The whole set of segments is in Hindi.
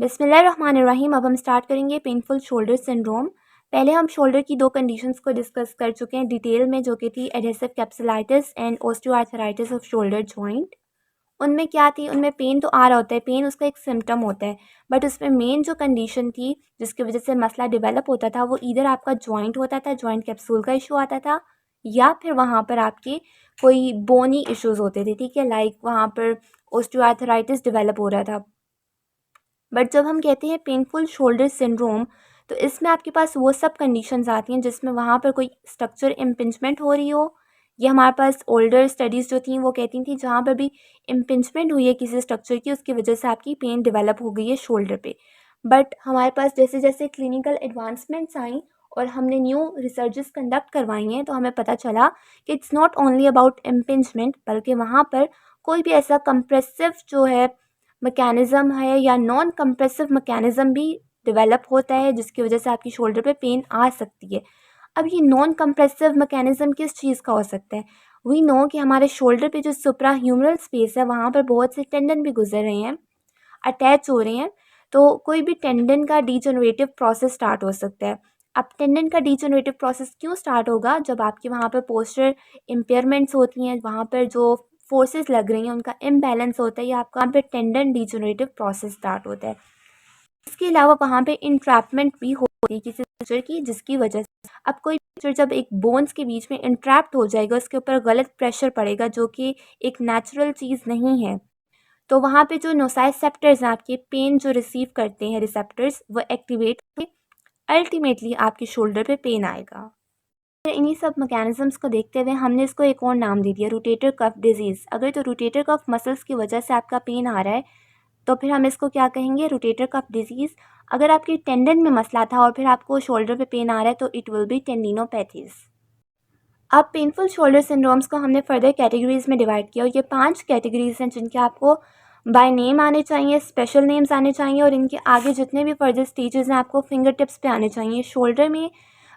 बिस्मिल्लाहिर्रहमानिर्रहीम। अब हम स्टार्ट करेंगे पेनफुल शोल्डर सिंड्रोम। पहले हम शोल्डर की दो कंडीशंस को डिस्कस कर चुके हैं डिटेल में, जो कि थी adhesive capsulitis and osteoarthritis off shoulder joint. उनमें क्या थी, उनमें पेन तो आ रहा होता है, पेन उसका एक सिम्टम होता है, बट उसमें मेन जो कंडीशन थी जिसकी वजह से मसला डेवलप होता था वो इधर आपका जॉइंट होता था, जॉइंट कैप्सूल का इशू आता था, या फिर वहाँ पर आपके कोई बोनी इश्यूज होते थे, ठीक है, लाइक वहाँ पर ऑस्टियोआर्थराइटिस डेवलप हो रहा था। बट जब हम कहते हैं पेनफुल शोल्डर सिंड्रोम, तो इसमें आपके पास वो सब कंडीशंस आती हैं जिसमें वहाँ पर कोई स्ट्रक्चर इम्पिंजमेंट हो रही हो। ये हमारे पास ओल्डर स्टडीज़ जो थी वो कहती थी जहाँ पर भी इम्पिंजमेंट हुई है किसी स्ट्रक्चर की, उसकी वजह से आपकी पेन डेवलप हो गई है शोल्डर पे। बट हमारे पास जैसे जैसे क्लिनिकल एडवांसमेंट्स आई और हमने न्यू रिसर्चेस कंडक्ट करवाई हैं, तो हमें पता चला कि it's not only about impingement, बल्कि वहाँ पर कोई भी ऐसा कंप्रेसिव जो है मैकेनिज़्म है या नॉन कंप्रेसिव मैकेनिज़्म भी डेवलप होता है, जिसकी वजह से आपकी शोल्डर पे पेन आ सकती है। अब ये नॉन कंप्रेसिव मैकेनिज़्म किस चीज़ का हो सकता है? वी नो कि हमारे शोल्डर पे जो सुप्राह्यूमरल स्पेस है वहाँ पर बहुत से टेंडन भी गुजर रहे हैं, अटैच हो रहे हैं, तो कोई भी टेंडन का डीजनरेटिव प्रोसेस स्टार्ट हो सकता है। अब टेंडन का डीजनरेटिव प्रोसेस क्यों स्टार्ट होगा? जब आपके वहाँ पर पोस्चर इम्पेयरमेंट्स होती हैं, वहाँ पर जो फोर्सेस लग रही हैं उनका इम्बैलेंस होता है, या आपका वहाँ पे टेंडन डीजनरेटिव प्रोसेस स्टार्ट होता है। इसके अलावा वहाँ पे इंट्रैपमेंट भी होती है किसी स्ट्रक्चर की, जिसकी वजह से अब कोई स्ट्रक्चर जब एक बोन्स के बीच में इंट्रैप्ट हो जाएगा, उसके ऊपर गलत प्रेशर पड़ेगा जो कि एक नेचुरल चीज़ नहीं है, तो वहाँ पे जो नोसाइसेप्टर्स हैं आपके पेन जो रिसीव करते हैं रिसेप्टर्स, वो एक्टिवेट होंगे, अल्टीमेटली आपके शोल्डर पे पेन आएगा। इन्हीं सब मैकेनिज़म्स को देखते हुए हमने इसको एक और नाम दे दिया, रोटेटर कफ डिजीज़। अगर तो रोटेटर कफ मसल्स की वजह से आपका पेन आ रहा है तो फिर हम इसको क्या कहेंगे, रोटेटर कफ डिजीज़। अगर आपके टेंडन में मसला था और फिर आपको शोल्डर पे पेन आ रहा है तो इट विल बी टेंडिनोपैथीज़। अब पेनफुल शोल्डर सिंड्रोम्स को हमने फर्दर कैटेगरीज़ में डिवाइड किया, और ये 5 कैटेगरीज़ हैं जिनके आपको बाय नेम आने चाहिए, स्पेशल नेम्स आने चाहिए, और इनके आगे जितने भी फर्दर स्टेजेस हैं आपको फिंगर टिप्स पे आने चाहिए। शोल्डर में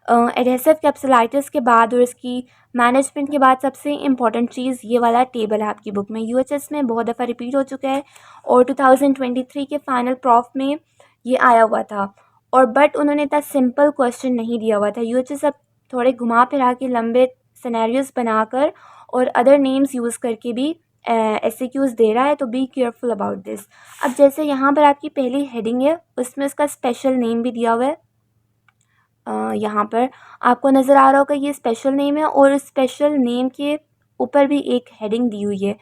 एडहेसिव कैप्सुलाइटिस के बाद और इसकी मैनेजमेंट के बाद सबसे इम्पॉर्टेंट चीज़ ये वाला टेबल है आपकी बुक में, यूएचएस में बहुत दफ़ा रिपीट हो चुका है, और 2023 के फाइनल प्रॉफ में ये आया हुआ था, और बट उन्होंने इतना सिंपल क्वेश्चन नहीं दिया हुआ था। यूएचएस अब थोड़े घुमा फिरा के लंबे सिनेरियोस बनाकर और अदर नेम्स यूज़ करके भी एसक्यूज़ दे रहा है, तो बी केयरफुल अबाउट दिस। अब जैसे यहाँ पर आपकी पहली हेडिंग है, उसमें उसका स्पेशल नेम भी दिया हुआ है। यहाँ पर आपको नज़र आ रहा होगा ये स्पेशल नेम है, और स्पेशल नेम के ऊपर भी एक हेडिंग दी हुई है।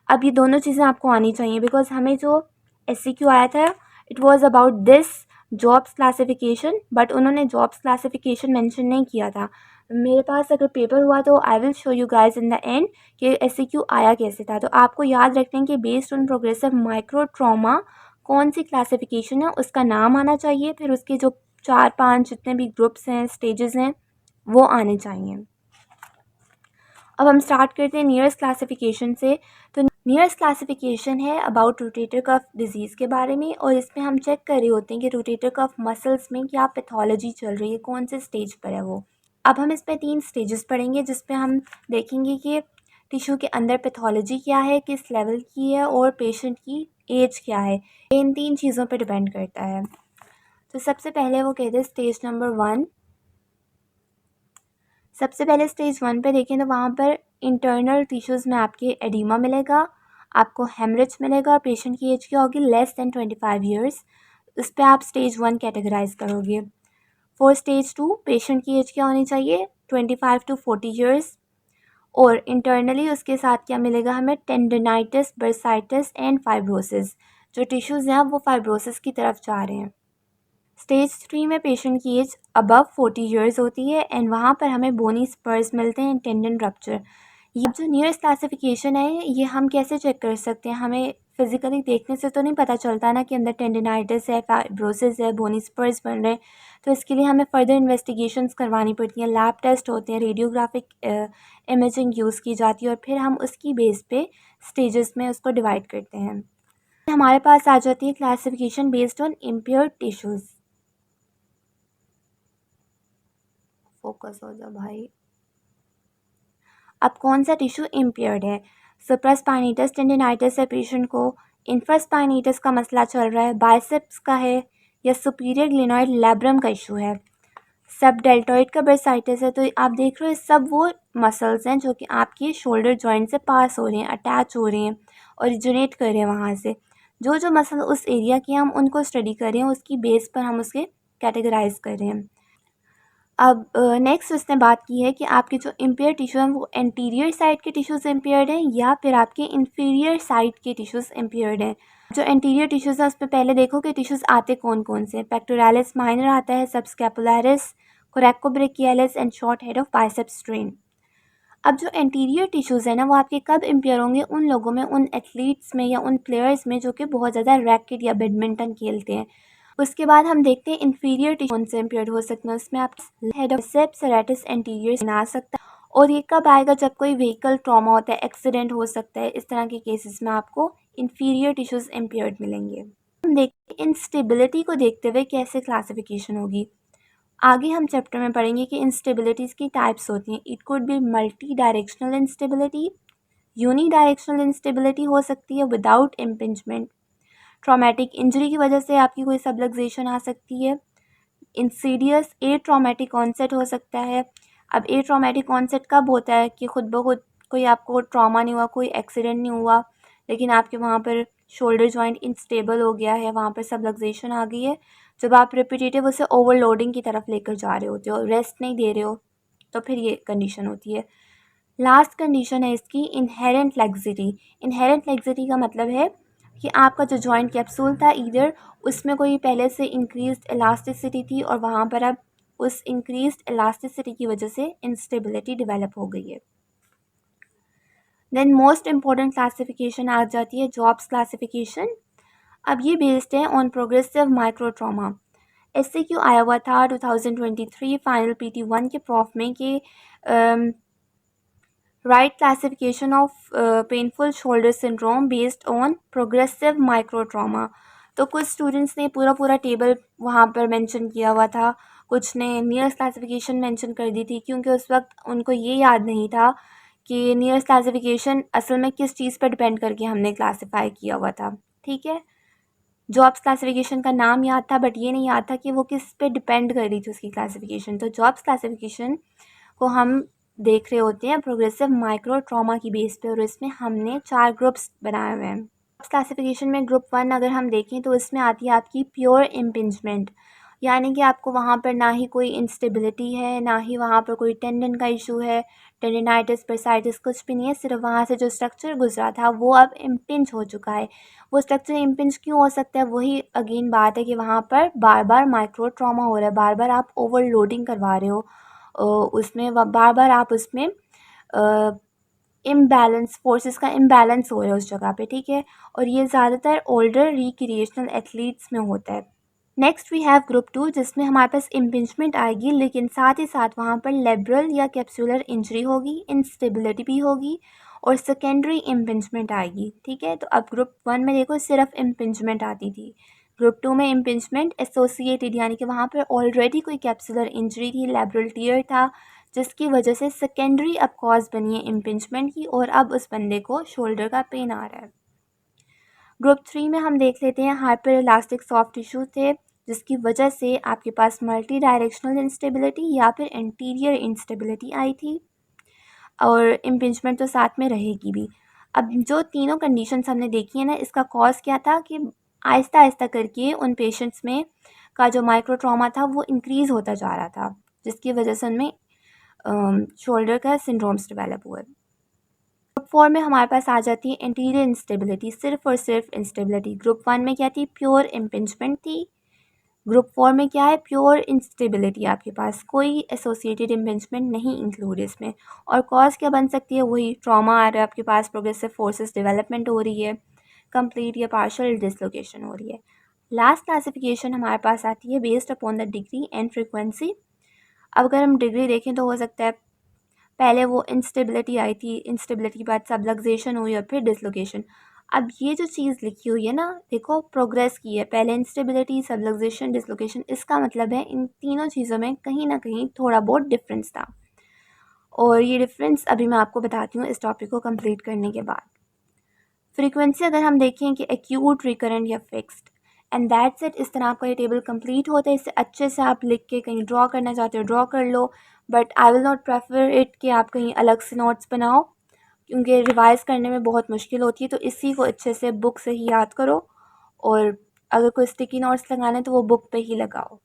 अब ये दोनों चीज़ें आपको आनी चाहिए, बिकॉज हमें जो एसक्यू आया था it was about this jobs classification, but उन्होंने जॉब्स क्लासिफिकेशन मेंशन नहीं किया था। मेरे पास अगर पेपर हुआ तो I will show you guys in the end कि एसक्यू आया कैसे था। तो आपको याद रखना है कि based on progressive micro trauma कौन सी क्लासिफिकेशन है उसका नाम आना चाहिए, फिर उसके जो 4-5 जितने भी ग्रुप्स हैं, स्टेजेस हैं, वो आने चाहिए। अब हम स्टार्ट करते हैं नियरेस्ट क्लासिफिकेशन से। तो नियरेस्ट क्लासिफिकेशन है अबाउट रोटेटर कफ डिजीज़ के बारे में, और इसमें हम चेक कर रहे होते हैं कि रोटेटर कफ मसल्स में क्या पैथोलॉजी चल रही है, कौन से स्टेज पर है वो। अब हम इसमें 3 स्टेजेस पढ़ेंगे, जिसपे हम देखेंगे कि टिश्यू के अंदर पैथोलॉजी क्या है, किस लेवल की है, और पेशेंट की एज क्या है। इन 3 चीज़ों पर डिपेंड करता है। तो सबसे पहले वो कहते हैं स्टेज नंबर 1। सबसे पहले स्टेज 1 पे देखें तो वहाँ पर इंटरनल टिश्यूज़ में आपके एडिमा मिलेगा, आपको हेमरेज मिलेगा, और पेशेंट की एज क्या होगी, लेस दैन 25 ईयर्स। उस पर आप स्टेज 1 कैटेगराइज करोगे। फॉर स्टेज 2 पेशेंट की एज क्या होनी चाहिए, 25 टू 40 ईयर्स, और इंटरनली उसके साथ क्या मिलेगा हमें, टेंडनाइटिस, बर्साइटिस एंड फाइब्रोसिस। जो टिश्यूज़ हैं वो फाइब्रोसिस की तरफ जा रहे हैं। स्टेज 3 में पेशेंट की एज अबव 40 ईयर्स होती है, एंड वहाँ पर हमें बोनी स्पर्स मिलते हैं, टेंडन रप्चर। ये जो नियरेस्ट क्लासिफिकेशन है ये हम कैसे चेक कर सकते हैं, हमें फिजिकली देखने से तो नहीं पता चलता ना कि अंदर टेंडनाइटिस है, फाइब्रोसिस है, बोनी स्पर्स बन रहे हैं। तो इसके लिए हमें फर्दर इन्वेस्टिगेशंस करवानी पड़ती हैं, लैब टेस्ट होते हैं, रेडियोग्राफिक इमेजिंग यूज़ की जाती है, और फिर हम उसकी बेस पे स्टेजेस में उसको डिवाइड करते हैं। हमारे पास आ जाती है classification based on impure tissues. Focus हो जा भाई। अब कौन सा टिश्यू इम्पेयर्ड है, सुप्रास्पाइनेटस टेंडिनाइटिस है पेशेंट को, इंफ्रास्पाइनेटस का मसला चल रहा है, बाइसेप्स का है, या सुपीरियर ग्लिनॉइड लैब्रम का इशू है, सब डेल्टॉइड का बर्साइटिस है। तो आप देख रहे हो सब वो मसल्स हैं जो कि आपके शोल्डर जॉइंट से पास हो रहे हैं, अटैच हो रहे हैं, ओरिजिनेट कर रहे हैं वहाँ से। जो जो मसल उस एरिया के हम उनको स्टडी कर रहे हैं, उसकी बेस पर हम उसके कैटेगराइज कर रहे हैं। अब नेक्स्ट उसने बात की है कि आपके जो इम्पेयर टिश्यू हैं वो एंटीरियर साइड के टिश्यूज़ इम्पेयर्ड हैं या फिर आपके इंफीरियर साइड के टिश्यूज़ इम्पेयर्ड हैं। जो एंटीरियर टिश्यूज़ हैं उस पर पहले देखो कि टिश्यूज़ आते कौन कौन से। पेक्टोरालिस माइनर आता है, subscapularis, coracobrachialis and short head of biceps strain. अब जो एंटीरियर टिश्यूज़ है ना वो आपके कब इम्पेयर होंगे? उन लोगों में, उन एथलीट्स में या उन प्लेयर्स में जो कि बहुत ज़्यादा रैकेट या बैडमिंटन खेलते हैं। उसके बाद हम देखते हैं इन्फीरियर टिश्यू कौन से इम्पेयर्ड हो सकते हैं। उसमें आप head of biceps serratus anterior बना सकता है। और ये कब आएगा? जब कोई व्हीकल ट्रॉमा होता है, एक्सीडेंट हो सकता है, इस तरह के केसेस में आपको इन्फीरियर टिश्यूज़ इम्पेयर्ड मिलेंगे। हम देखते हैं इंस्टेबिलिटी को देखते हुए कैसे क्लासिफिकेशन होगी। आगे हम चैप्टर में पढ़ेंगे कि इंस्टेबिलिटीज़ की टाइप्स होती हैं। It could be multi directional instability, uni directional instability हो सकती है विदाउट इम्पिंजमेंट, ट्रॉमेटिक इंजरी की वजह से आपकी कोई सबलक्सेशन आ सकती है, इंसीडियस ए ट्रॉमेटिक ऑनसेट हो सकता है। अब ए ट्रॉमेटिक ऑनसेट कब होता है? कि खुद ब खुद कोई आपको ट्रॉमा नहीं हुआ, कोई एक्सीडेंट नहीं हुआ, लेकिन आपके वहाँ पर शोल्डर जॉइंट इंस्टेबल हो गया है, वहाँ पर सबलक्सेशन आ गई है। जब आप रिपीटेटिव उसे ओवरलोडिंग की तरफ लेकर जा रहे होते हो, रेस्ट नहीं दे रहे हो, तो फिर ये कंडीशन होती है। लास्ट कंडीशन है इसकी इनहेरेंट लेग्जिटी। इनहेरेंट लेग्जिटी का मतलब है कि आपका जो जॉइंट कैप्सूल था इधर उसमें कोई पहले से इंक्रीज्ड इलास्टिसिटी थी और वहाँ पर अब उस इंक्रीज्ड इलास्टिसिटी की वजह से इंस्टेबिलिटी डेवलप हो गई है। देन मोस्ट इम्पॉर्टेंट क्लासिफिकेशन आ जाती है जॉब्स क्लासिफिकेशन। अब ये बेस्ड है ऑन प्रोग्रेसिव माइक्रो ट्रॉमा। इससे क्यों आया हुआ था 2023 फाइनल PT1 के प्रॉफ में कि right classification of painful shoulder syndrome based on progressive micro trauma. तो कुछ स्टूडेंट्स ने पूरा टेबल वहाँ पर मेंशन किया हुआ था, कुछ ने नियरेस्ट क्लासिफिकेशन मेंशन कर दी थी, क्योंकि उस वक्त उनको ये याद नहीं था कि नियरेस्ट क्लासिफिकेशन असल में किस चीज़ पर डिपेंड करके हमने क्लासीफाई किया हुआ था। ठीक है, जॉब्स क्लासिफिकेशन का नाम याद था बट ये नहीं याद था कि वो किस पे डिपेंड कर रही थी उसकी क्लासिफिकेशन। तो जॉब्स क्लासिफिकेशन को हम देख रहे होते हैं प्रोग्रेसिव माइक्रो ट्रॉमा की बेस पे, और इसमें हमने 4 ग्रुप्स बनाए हुए हैं। जॉब्स क्लासिफिकेशन में ग्रुप 1 अगर हम देखें तो इसमें आती है आपकी प्योर इम्पिंजमेंट, यानी कि आपको वहाँ पर ना ही कोई इंस्टेबिलिटी है, ना ही वहाँ पर कोई टेंडन का इशू है, टेंडिनाइटिस बर्साइटिस कुछ भी नहीं है। सिर्फ वहाँ से जो स्ट्रक्चर गुजरा था वो अब इम्पिंज हो चुका है। वो स्ट्रक्चर इम्पिंज क्यों हो सकता है? वही अगेन बात है कि वहाँ पर बार बार माइक्रो ट्रॉमा हो रहा है, बार बार आप ओवरलोडिंग करवा रहे हो उसमें, बार बार आप उसमें इम्बैलेंस, फोर्सेस का इम्बैलेंस हो रहा है उस जगह पे। ठीक है, और ये ज़्यादातर ओल्डर रिक्रिएशनल एथलीट्स में होता है। नेक्स्ट वी हैव ग्रुप 2 जिसमें हमारे पास इम्पिंजमेंट आएगी, लेकिन साथ ही साथ वहाँ पर लेब्रल या कैप्सुलर इंजरी होगी, इंस्टेबिलिटी भी होगी और सेकेंडरी इम्पिंजमेंट आएगी। ठीक है, तो अब ग्रुप 1 में देखो सिर्फ इम्पिंजमेंट आती थी, ग्रुप 2 में इम्पिंजमेंट एसोसिएटेड, यानी कि वहाँ पर ऑलरेडी कोई कैप्सुलर इंजरी थी, लेब्रल टियर था, जिसकी वजह से सेकेंडरी अब कॉज बनी है इम्पिंजमेंट की, और अब उस बंदे को शोल्डर का पेन आ रहा है। ग्रुप 3 में हम देख लेते हैं हाइपर इलास्टिक सॉफ्ट टिश्यू थे, जिसकी वजह से आपके पास मल्टी डायरेक्शनल इंस्टेबिलिटी या फिर एंटीरियर इंस्टेबिलिटी आई थी, और इम्पिंजमेंट तो साथ में रहेगी भी। अब जो तीनों कंडीशंस हमने देखी है ना, इसका कॉज क्या था कि आहिस्ता आहिस्ता करके उन पेशेंट्स में का जो माइक्रो ट्रॉमा था वो इंक्रीज़ होता जा रहा था, जिसकी वजह से उनमें शोल्डर का सिंड्रोम्स डेवलप हुए। ग्रुप 4 में हमारे पास आ जाती है एंटीरियर इंस्टेबिलिटी, सिर्फ और सिर्फ इंस्टेबिलिटी। ग्रुप 1 में क्या थी? प्योर इम्पिंजमेंट थी। ग्रुप 4 में क्या है? प्योर इंस्टेबिलिटी, आपके पास कोई एसोसिएटेड इम्पिंजमेंट नहीं इंक्लूड इसमें। और कॉज क्या बन सकती है? वही ट्रॉमा आ रहा है आपके पास, प्रोग्रेसिव फोर्सेस डेवलपमेंट हो रही है, कंप्लीट या पार्शियल डिसलोकेशन हो रही है। लास्ट क्लासिफिकेशन हमारे पास आती है based upon the degree and frequency. अब अगर हम डिग्री देखें तो हो सकता है पहले वो इंस्टेबिलिटी आई थी, इंस्टेबिलिटी के बाद सबलक्सेशन हुई और फिर डिसलोकेशन। अब ये जो चीज़ लिखी हुई है ना, देखो प्रोग्रेस की है, पहले इंस्टेबिलिटी, सबलक्सेशन, डिसलोकेशन, इसका मतलब है इन तीनों चीज़ों में कहीं ना कहीं थोड़ा बहुत डिफरेंस था, और ये डिफरेंस अभी मैं आपको बताती हूँ इस टॉपिक को कंप्लीट करने के बाद। फ्रीक्वेंसी अगर हम देखें कि एक्यूट, रिकरेंट या फिक्स्ड, एंड दैट्स इट। इस तरह आपका ये टेबल कंप्लीट होता है। इसे अच्छे से आप लिख के कहीं ड्रॉ करना चाहते हो ड्रॉ कर लो, but I will not prefer it कि आप कहीं अलग से नोट्स बनाओ, क्योंकि रिवाइज़ करने में बहुत मुश्किल होती है। तो इसी को अच्छे से बुक से ही याद करो, और अगर कोई स्टिकी नोट्स लगाना है तो वो बुक पे ही लगाओ।